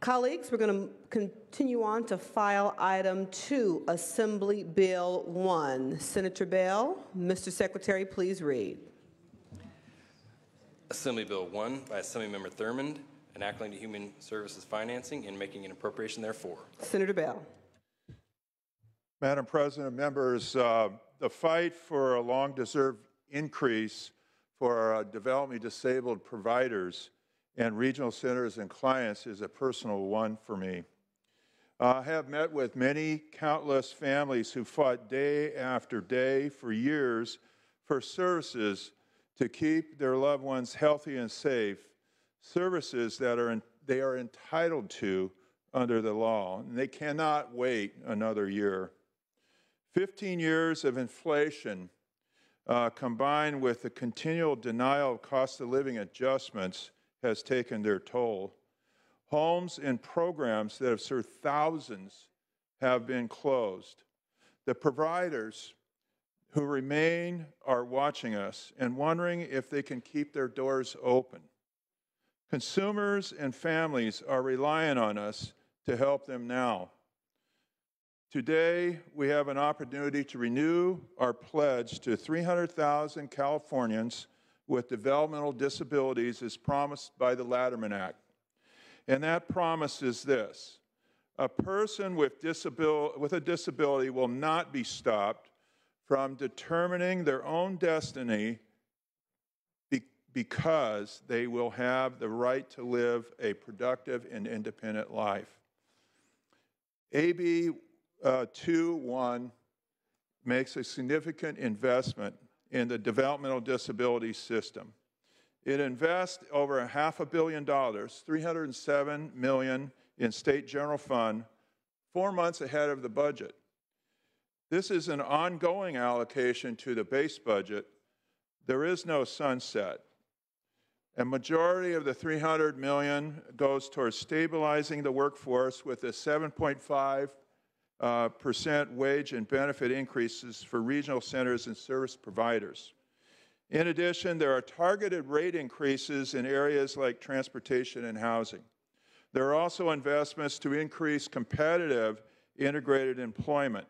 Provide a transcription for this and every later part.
Colleagues, we're going to continue on to file item 2, Assembly Bill 1. Senator Bell, Mr. Secretary, please read. Assembly Bill 1 by Assemblymember Thurmond, enacting the Human Services Financing and making an appropriation therefor. Senator Bell. Madam President, members, the fight for a long-deserved increase for developmentally disabled providers and regional centers and clients is a personal one for me. I have met with many countless families who fought day after day for years for services to keep their loved ones healthy and safe, services that they are entitled to under the law, and they cannot wait another year. 15 years of inflation combined with the continual denial of cost of living adjustments has taken their toll. Homes and programs that have served thousands have been closed. The providers who remain are watching us and wondering if they can keep their doors open. Consumers and families are relying on us to help them now. Today, we have an opportunity to renew our pledge to 300,000 Californians with developmental disabilities as promised by the Latterman Act. And that promise is this: a person with a disability will not be stopped from determining their own destiny because they will have the right to live a productive and independent life. AB 2.1 makes a significant investment in the developmental disability system. It invests over $500 million, $307 million in state general fund, 4 months ahead of the budget. This is an ongoing allocation to the base budget. There is no sunset. A majority of the $300 million goes towards stabilizing the workforce with a 7.5% wage and benefit increases for regional centers and service providers. In addition, there are targeted rate increases in areas like transportation and housing. There are also investments to increase competitive integrated employment.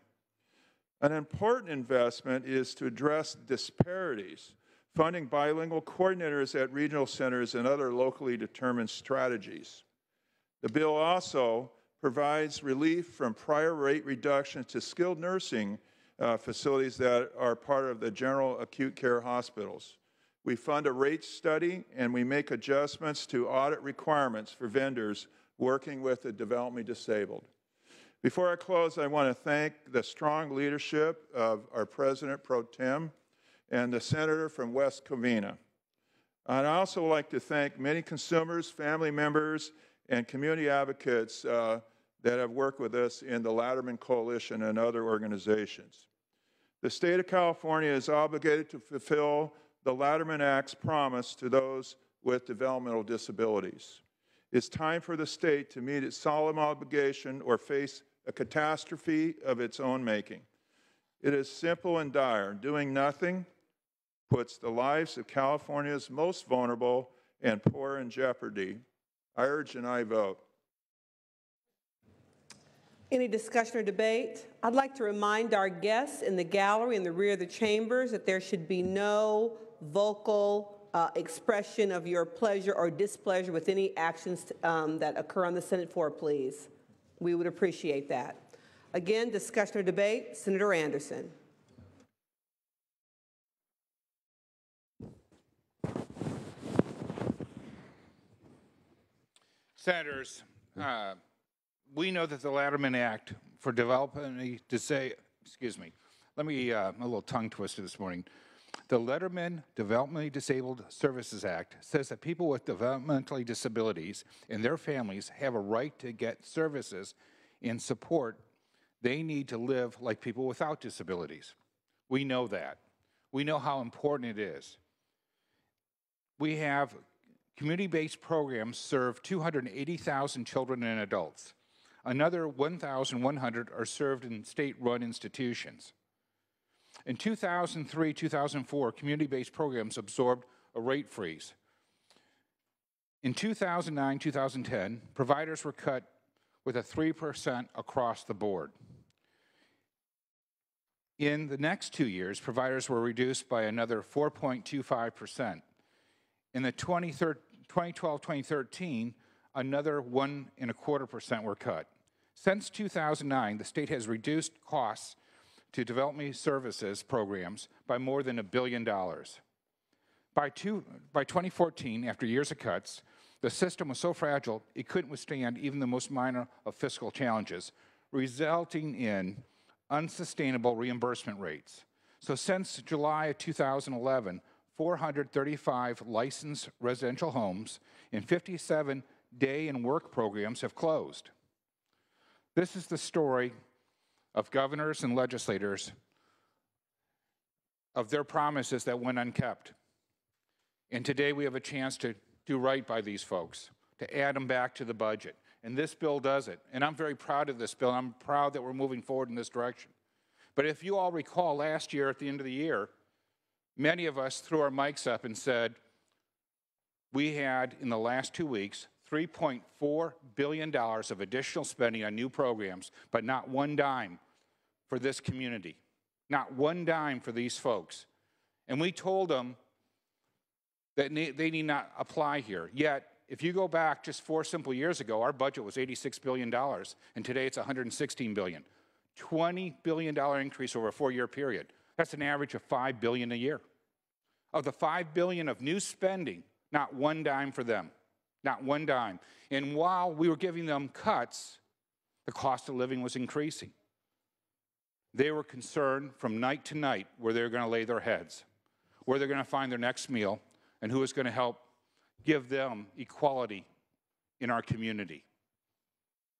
An important investment is to address disparities, funding bilingual coordinators at regional centers and other locally determined strategies. The bill also provides relief from prior rate reductions to skilled nursing facilities that are part of the general acute care hospitals. We fund a rate study and we make adjustments to audit requirements for vendors working with the developmentally disabled. Before I close, I want to thank the strong leadership of our President Pro Tem and the Senator from West Covina. I'd also like to thank many consumers, family members, and community advocates that have worked with us in the Latterman Coalition and other organizations. The state of California is obligated to fulfill the Latterman Act's promise to those with developmental disabilities. It's time for the state to meet its solemn obligation or face a catastrophe of its own making. It is simple and dire. Doing nothing puts the lives of California's most vulnerable and poor in jeopardy. I urge and I vote. Any discussion or debate? I'd like to remind our guests in the gallery in the rear of the chambers that there should be no vocal expression of your pleasure or displeasure with any actions that occur on the Senate floor, please. We would appreciate that. Again, discussion or debate, Senator Anderson. Senators, we know that the Latterman Act for developmentally disabled, let me, a little tongue twister this morning. The Latterman Developmentally Disabled Services Act says that people with developmental disabilities and their families have a right to get services and support they need to live like people without disabilities. We know that. We know how important it is. We have community-based programs serve 280,000 children and adults. Another 1,100 are served in state-run institutions. In 2003-2004, community-based programs absorbed a rate freeze. In 2009-2010, providers were cut with a 3% across the board. In the next 2 years, providers were reduced by another 4.25%. In the 2012-2013, another 1.25% were cut. Since 2009, the state has reduced costs to development services programs by more than $1 billion. By 2014, after years of cuts, the system was so fragile it couldn't withstand even the most minor of fiscal challenges, resulting in unsustainable reimbursement rates. So since July of 2011, 435 licensed residential homes and 57 day and work programs have closed. This is the story of governors and legislators, of their promises that went unkept. And today we have a chance to do right by these folks, to add them back to the budget. And this bill does it. And I'm very proud of this bill. I'm proud that we're moving forward in this direction. But if you all recall, last year at the end of the year, many of us threw our mics up and said, we had, in the last 2 weeks, $3.4 billion of additional spending on new programs, but not one dime for this community. Not one dime for these folks. And we told them that they need not apply here. Yet, if you go back just 4 simple years ago, our budget was $86 billion, and today it's $116 billion. $20 billion increase over a 4-year period. That's an average of $5 billion a year. Of the $5 billion of new spending, not one dime for them. Not one dime. And while we were giving them cuts, the cost of living was increasing. They were concerned from night to night where they were going to lay their heads, where they're going to find their next meal, and who is going to help give them equality in our community.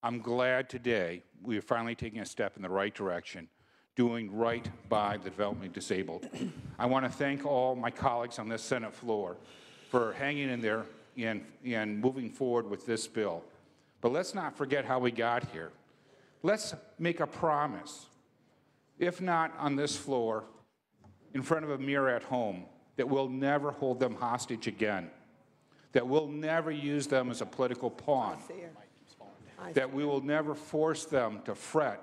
I'm glad today we are finally taking a step in the right direction, doing right by the developmentally disabled. I want to thank all my colleagues on this Senate floor for hanging in there and moving forward with this bill. But let's not forget how we got here. Let's make a promise, if not on this floor, in front of a mirror at home, that we'll never hold them hostage again, that we'll never use them as a political pawn, that we will never force them to fret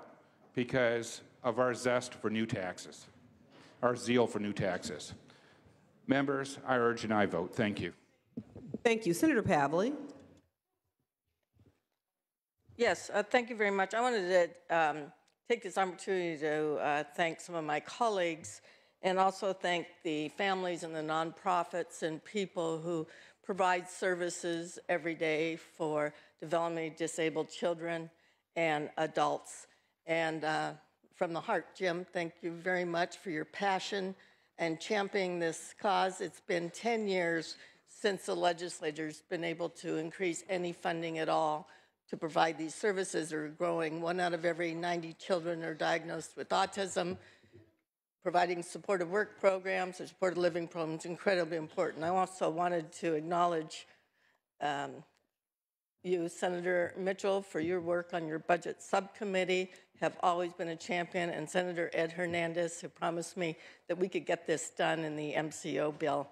because of our zest for new taxes, our zeal for new taxes. Members, I urge and I vote. Thank you. Thank you. Senator Pavley. Yes, thank you very much. I wanted to take this opportunity to thank some of my colleagues and also thank the families and the nonprofits and people who provide services every day for developmentally disabled children and adults. And from the heart, Jim, thank you very much for your passion and championing this cause. It's been 10 years since the legislature's been able to increase any funding at all to provide these services. Are growing. 1 out of every 90 children are diagnosed with autism. Providing supportive work programs or supportive living programs is incredibly important. I also wanted to acknowledge you, Senator Mitchell, for your work on your budget subcommittee. Have always been a champion, and Senator Ed Hernandez, who promised me that we could get this done in the MCO bill.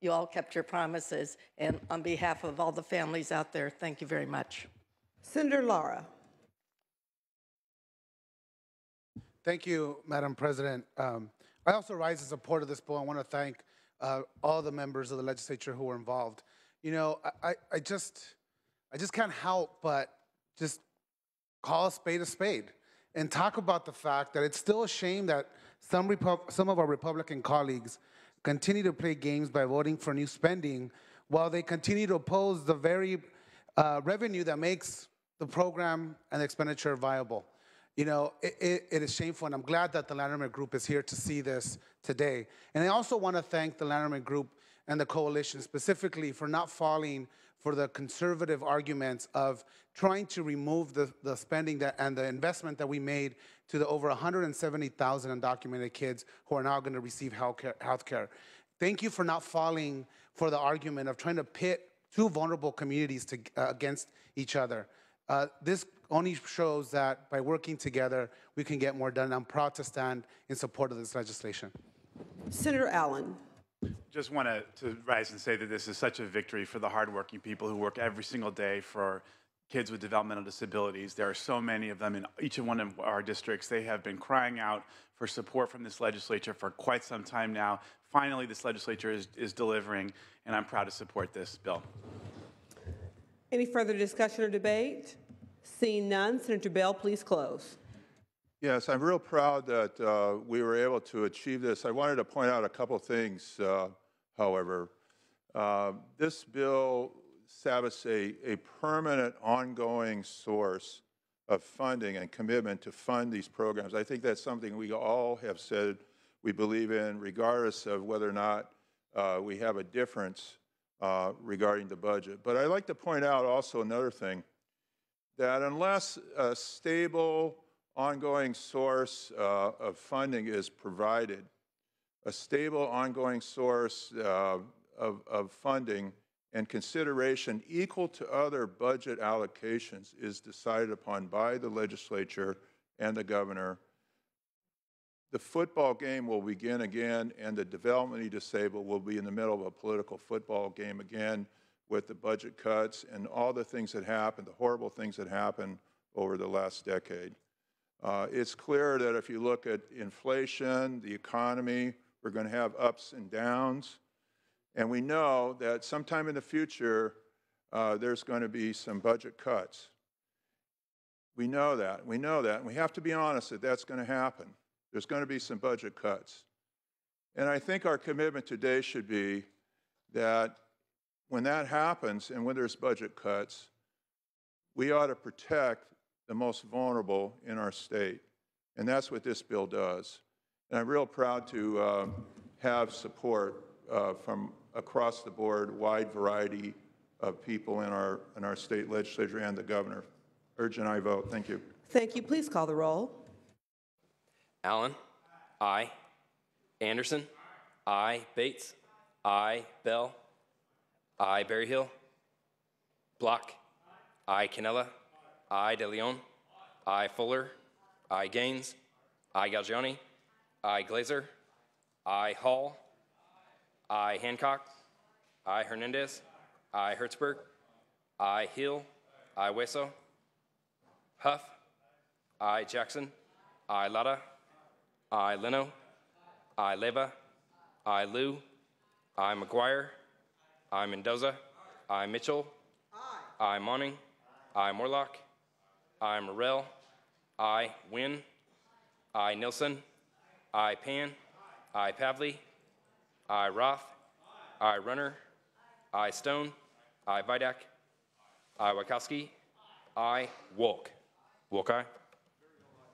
You all kept your promises, and on behalf of all the families out there, thank you very much. Senator Lara. Thank you, Madam President. I also rise in support of this bill. I want to thank all the members of the legislature who were involved. You know, I just can't help but just call a spade and talk about the fact that it's still a shame that some of our Republican colleagues continue to play games by voting for new spending while they continue to oppose the very revenue that makes the program and the expenditure viable. You know, it is shameful, and I'm glad that the Lanterman Group is here to see this today. And I also want to thank the Lanterman Group and the coalition specifically for not falling for the conservative arguments of trying to remove the spending and the investment that we made to the over 170,000 undocumented kids who are now going to receive health care. Thank you for not falling for the argument of trying to pit two vulnerable communities against each other. This only shows that by working together, we can get more done. I'm proud to stand in support of this legislation. Senator Allen. just want to rise and say that this is such a victory for the hardworking people who work every single day for kids with developmental disabilities. There are so many of them in each one of our districts. They have been crying out for support from this legislature for quite some time now. Finally, this legislature is delivering, and I'm proud to support this bill. Any further discussion or debate? Seeing none, Senator Bell, please close. Yes, I'm real proud that we were able to achieve this. I wanted to point out a couple things, however. This bill establishes a permanent, ongoing source of funding and commitment to fund these programs. I think that's something we all have said we believe in, regardless of whether or not we have a difference regarding the budget. But I'd like to point out also another thing, that unless a stable, ongoing source of funding is provided, a stable, ongoing source of funding and consideration equal to other budget allocations is decided upon by the legislature and the governor, the football game will begin again, and the developmentally disabled will be in the middle of a political football game again with the budget cuts and all the things that happened, the horrible things that happened over the last decade. It's clear that if you look at inflation, the economy, we're going to have ups and downs. And we know that sometime in the future, there's going to be some budget cuts. We know that. We know that. And we have to be honest that that's going to happen. There's going to be some budget cuts. And I think our commitment today should be that when that happens and when there's budget cuts, we ought to protect the most vulnerable in our state. And that's what this bill does. And I'm real proud to have support from across the board, wide variety of people in our state legislature and the governor. Urge and I vote. Thank you. Thank you. Please call the roll. Allen. Aye. Anderson. Aye. Bates. Aye. Bell. Aye. Berryhill. Block. Aye. Cannella. Aye. De Leon. Aye. Fuller. Aye. Gaines. Aye. Galgiani. Aye. Glazer. Aye. Hall. Aye. Hancock. Aye. Hernandez. Aye. Hertzberg. Aye. Hill. Aye. Hueso. Huff. Aye. Jackson. Aye. Lara. Aye. Leno. Aye. Leva. Aye. Liu. Aye. McGuire. Aye. Mendoza. Aye. Mitchell. Aye. Monning. Aye. Morlock. Aye. Morrell. Aye. Wynn. Aye. Nilsson. Aye. Pan. Aye. Pavley. Aye. Roth. Aye. Runner. Aye. Stone. Aye. Vidak. Aye. Wachowski. Aye. Wolk. Wolk aye.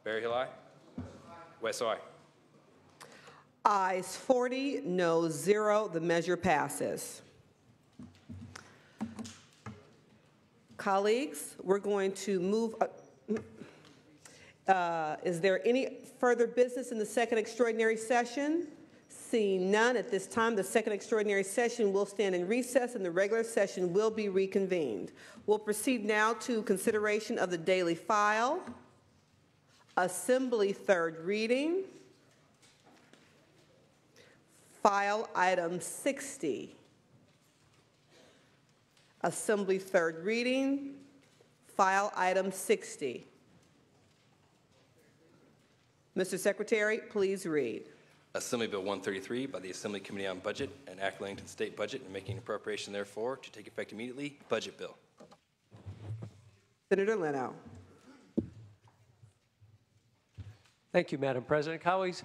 Berryhill aye. Hueso aye. Ayes 40, no 0. The measure passes. Colleagues, we're going to move. Is there any further business in the second extraordinary session? Seeing none at this time, the second extraordinary session will stand in recess and the regular session will be reconvened. We'll proceed now to consideration of the daily file, Assembly third reading, file item 60. Assembly third reading, file item 60. Mr. Secretary, please read. Assembly Bill 133 by the Assembly Committee on Budget and Act Langton State Budget and making appropriation therefore to take effect immediately. Budget bill. Senator Leno. Thank you, Madam President. Colleagues,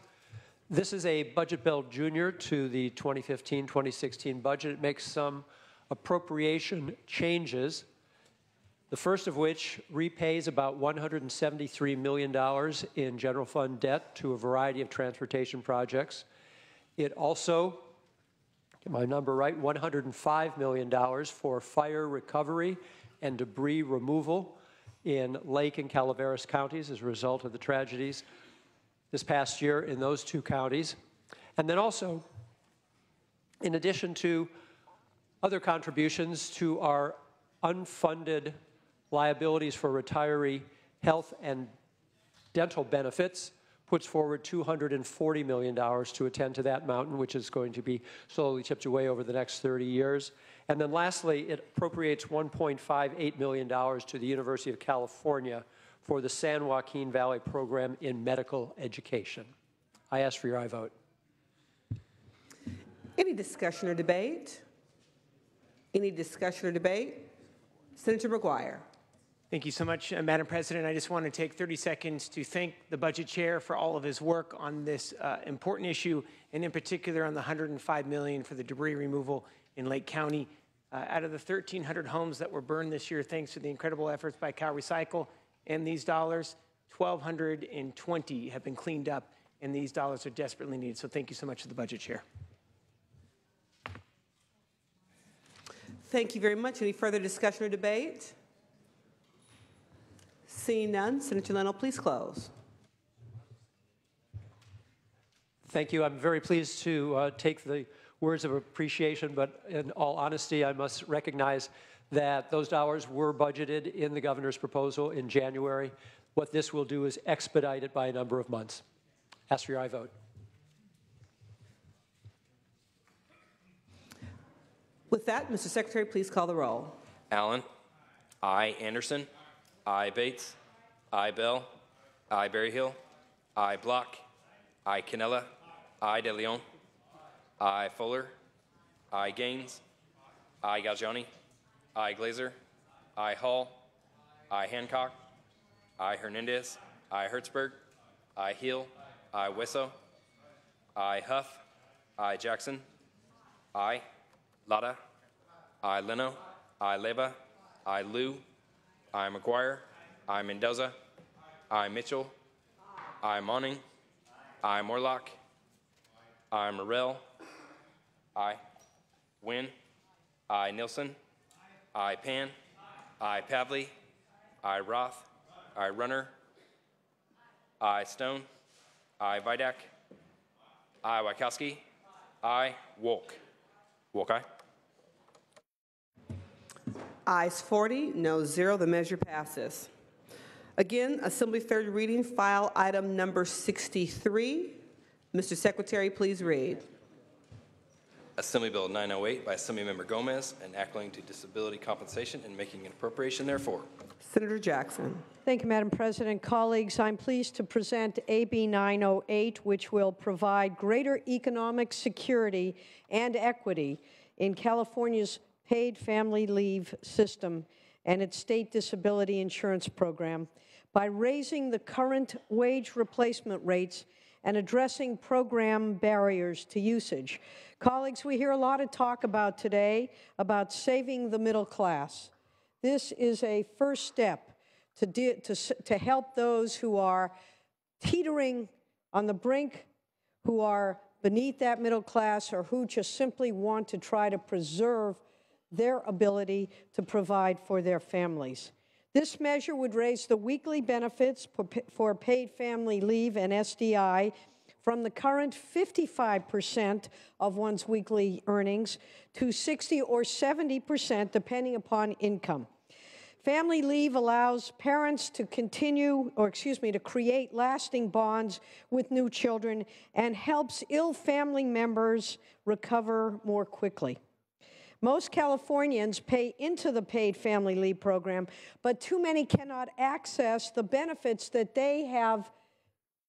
this is a budget bill junior to the 2015-2016 budget. It makes some appropriation changes, the first of which repays about $173 million in general fund debt to a variety of transportation projects. It also, get my number right, $105 million for fire recovery and debris removal in Lake and Calaveras counties as a result of the tragedies this past year in those two counties. And then also, in addition to other contributions to our unfunded liabilities for retiree health and dental benefits, puts forward $240 million to attend to that mountain, which is going to be slowly chipped away over the next 30 years. And then lastly, it appropriates $1.58 million to the University of California for the San Joaquin Valley program in medical education. I ask for your aye vote. Any discussion or debate? Any discussion or debate? Senator McGuire. Thank you so much, Madam President. I just want to take 30 seconds to thank the Budget Chair for all of his work on this important issue, and in particular on the $105 million for the debris removal in Lake County. Out of the 1,300 homes that were burned this year, thanks to the incredible efforts by Cal Recycle and these dollars, 1,220 have been cleaned up, and these dollars are desperately needed. So thank you so much to the Budget Chair. Thank you very much. Any further discussion or debate? Seeing none, Senator Leno, please close. Thank you. I'm very pleased to take the words of appreciation, but in all honesty, I must recognize that those dollars were budgeted in the governor's proposal in January. What this will do is expedite it by a number of months. Ask for your aye vote. With that, Mr. Secretary, please call the roll. Allen. Aye. Anderson. Aye. Bates. Aye. Bell. Aye. Berryhill. Aye. Block. Aye. Cannella. Aye. De Leon. Aye. Fuller. Aye. Gaines. Aye. Galgiani. Aye. Glazer. Aye. Hall. Aye. Hancock. Aye. Hernandez. Aye. Hertzberg. Aye. Hill. Aye. Wesso. Aye. Huff. Aye. Jackson. Aye. Lada. Aye. Leno. Aye. Leva. Aye. Liu. Aye. McGuire. Aye. Mendoza. Aye. Mitchell. Aye. Monning. Aye. Morlock. Aye. Morrell. Aye. Wynn. Aye. Nilsson. Aye. Pan. Aye. Pavley. Aye. Roth. Aye. Runner. Aye. Stone. Aye. Vidak. Aye. Wachowski. Aye. Wolk. Wolk, aye. Ayes 40, no 0. The measure passes. Again, Assembly third reading, file item number 63. Mr. Secretary, please read. Assembly Bill 908 by Assemblymember Gomez, an act relating to disability compensation and making an appropriation therefore. Senator Jackson. Thank you, Madam President. Colleagues, I'm pleased to present AB 908, which will provide greater economic security and equity in California's paid family leave system and its state disability insurance program by raising the current wage replacement rates and addressing program barriers to usage. Colleagues, we hear a lot of talk about today about saving the middle class. This is a first step to help those who are teetering on the brink, who are beneath that middle class, or who just simply want to try to preserve their ability to provide for their families. This measure would raise the weekly benefits for paid family leave and SDI from the current 55% of one's weekly earnings to 60 or 70%, depending upon income. Family leave allows parents to to create lasting bonds with new children and helps ill family members recover more quickly. Most Californians pay into the paid family leave program, but too many cannot access the benefits that they have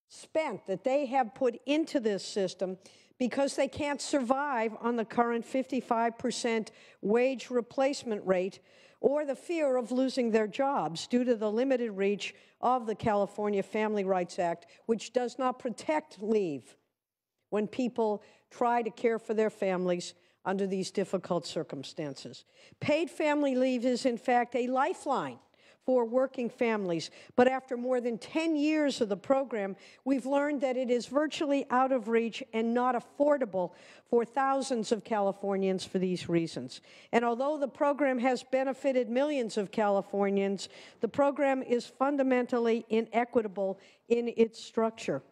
spent, that they have put into this system, because they can't survive on the current 55% wage replacement rate, or the fear of losing their jobs due to the limited reach of the California Family Rights Act, which does not protect leave when people try to care for their families under these difficult circumstances. Paid family leave is, in fact, a lifeline for working families, but after more than 10 years of the program, we've learned that it is virtually out of reach and not affordable for thousands of Californians for these reasons. And although the program has benefited millions of Californians, the program is fundamentally inequitable in its structure,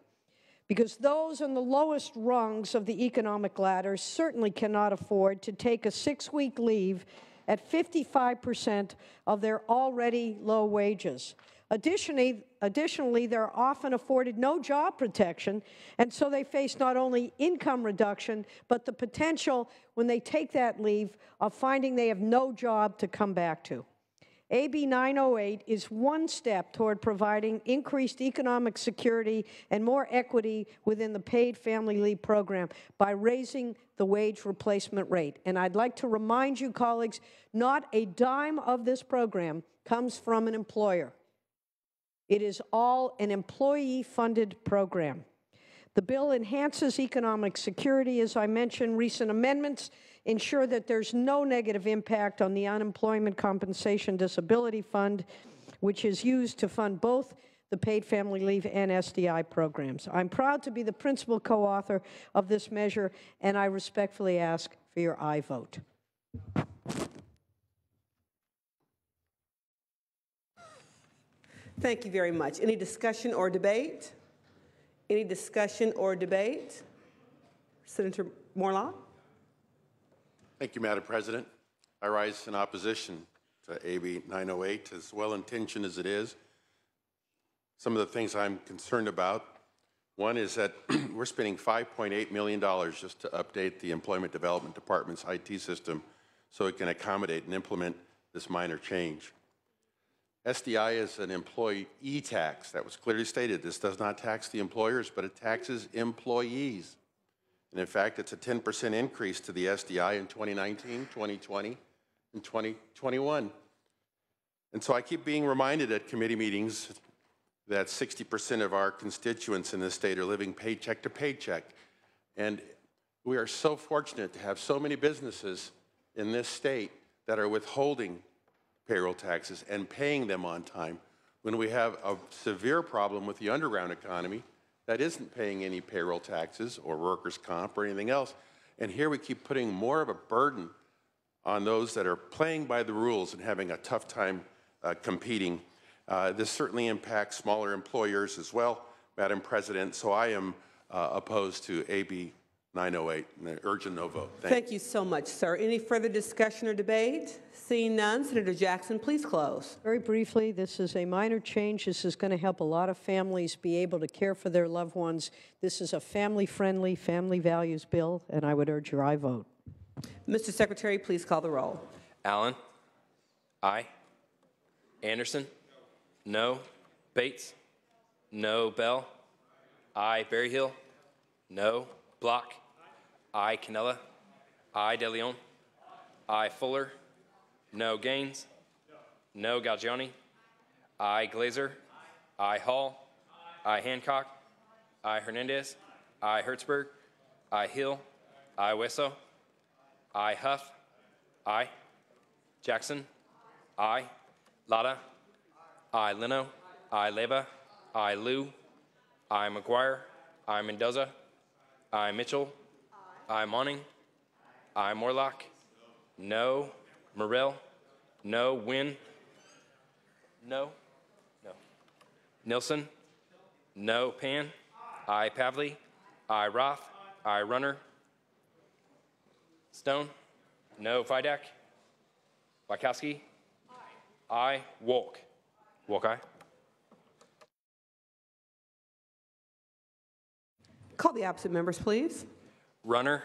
because those on the lowest rungs of the economic ladder certainly cannot afford to take a 6-week leave at 55% of their already low wages. Additionally, they're often afforded no job protection, and so they face not only income reduction, but the potential, when they take that leave, of finding they have no job to come back to. AB 908 is one step toward providing increased economic security and more equity within the paid family leave program by raising the wage replacement rate. And I'd like to remind you, colleagues, not a dime of this program comes from an employer. It is all an employee-funded program. The bill enhances economic security. As I mentioned, recent amendments ensure that there's no negative impact on the Unemployment Compensation Disability Fund, which is used to fund both the paid family leave and SDI programs. I'm proud to be the principal co-author of this measure, and I respectfully ask for your aye vote. Thank you very much. Any discussion or debate? Any discussion or debate? Senator Morlaw? Thank you, Madam President. I rise in opposition to AB 908, as well-intentioned as it is. Some of the things I'm concerned about, one is that we're spending $5.8 million just to update the Employment Development Department's IT system so it can accommodate and implement this minor change. SDI is an employee tax. That was clearly stated. This does not tax the employers, but it taxes employees. And in fact, it's a 10% increase to the SDI in 2019, 2020, and 2021. And so I keep being reminded at committee meetings that 60% of our constituents in this state are living paycheck to paycheck. And we are so fortunate to have so many businesses in this state that are withholding payroll taxes and paying them on time, when we have a severe problem with the underground economy that isn't paying any payroll taxes or workers' comp or anything else. And here we keep putting more of a burden on those that are playing by the rules and having a tough time competing. This certainly impacts smaller employers as well, Madam President, so I am opposed to AB 908 and urge a no vote. Thank you so much, sir. Any further discussion or debate? Seeing none, Senator Jackson, please close. Very briefly, this is a minor change. This is going to help a lot of families be able to care for their loved ones. This is a family-friendly, family values bill, and I would urge your aye vote. Mr. Secretary, please call the roll. Allen? Aye. Anderson? No. Bates? No. Bell? Aye. Berryhill? No. Block? Aye. Cannella? Aye. DeLeon? Aye. Fuller? No. Gaines? No. Galgiani? Aye. Glazer? Aye. Hall? Aye. Hancock? Aye. Hernandez? Aye. Hertzberg? Aye. Hill? Aye. Wesso? Aye. Huff? Aye. Jackson? Aye. Lada? Aye. Leno? Aye. Leva? Aye. Liu? Aye. McGuire? Aye. Mendoza? Aye. Mitchell? Aye. Monning? Aye. Morlock? No. Morrell? No. Wynn? No. No. Nilsson? No. Pan? Aye. Pavley? Aye. Roth? Aye. Runner? Stone? No. Vidak? Wachowski? Aye. Wolk? Wolk, aye. Call the absent members, please. Runner?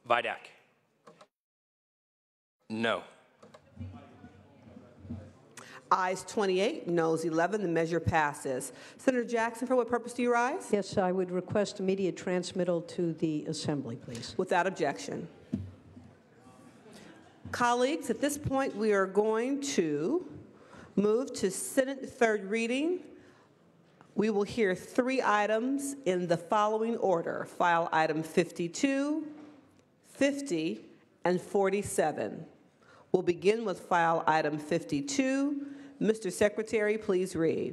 Vidak? No. Ayes 28, noes 11. The measure passes. Senator Jackson, for what purpose do you rise? Yes, I would request immediate transmittal to the Assembly, please. Without objection. Colleagues, at this point, we are going to move to Senate third reading. We will hear 3 items in the following order: file item 52, 50, and 47. We'll begin with file item 52. Mr. Secretary, please read.